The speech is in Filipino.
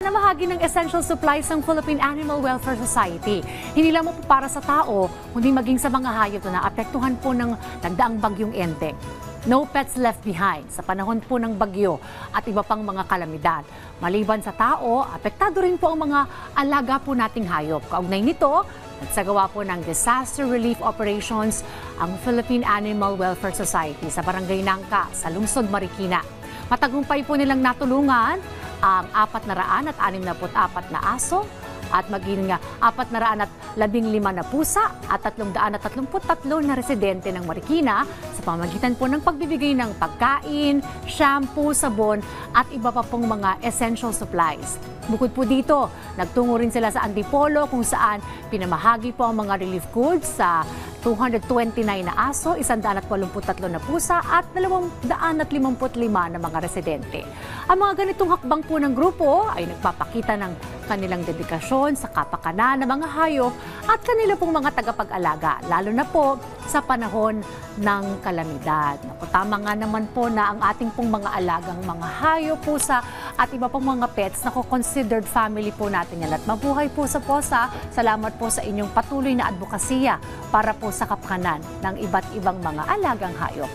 na bahagi ng essential supplies ng Philippine Animal Welfare Society. Hindi lang po para sa tao, kundi maging sa mga hayop na naapektuhan po ng nagdaang bagyong Enteng. No pets left behind sa panahon po ng bagyo at iba pang mga kalamidad. Maliban sa tao, apektado rin po ang mga alaga po nating hayop. Kaugnay nito, nagsagawa po ng disaster relief operations ang Philippine Animal Welfare Society sa Barangay Nangka sa Lungsod Marikina. Matagumpay po nilang natulungan ang 464 na aso at maging 415 na pusa at 333 na residente ng Marikina sa pamamagitan po ng pagbibigay ng pagkain, shampoo, sabon at iba pa pong mga essential supplies. Bukod po dito, nagtungo rin sila sa Antipolo kung saan pinamahagi po ang mga relief goods sa 229 na aso, 183 na pusa at 255 na mga residente. Ang mga ganitong hakbang po ng grupo ay nagpapakita ng kanilang dedikasyon sa kapakanan ng mga hayop at kanila pong mga tagapag-alaga, lalo na po sa panahon ng kalamidad. Tama nga naman po na ang ating pong mga alagang mga hayop, pusa at iba pong mga pets na considered family po natin yan. At mabuhay po sa POSA. Salamat po sa inyong patuloy na advokasya para po sa kapakanan ng iba't ibang mga alagang hayop.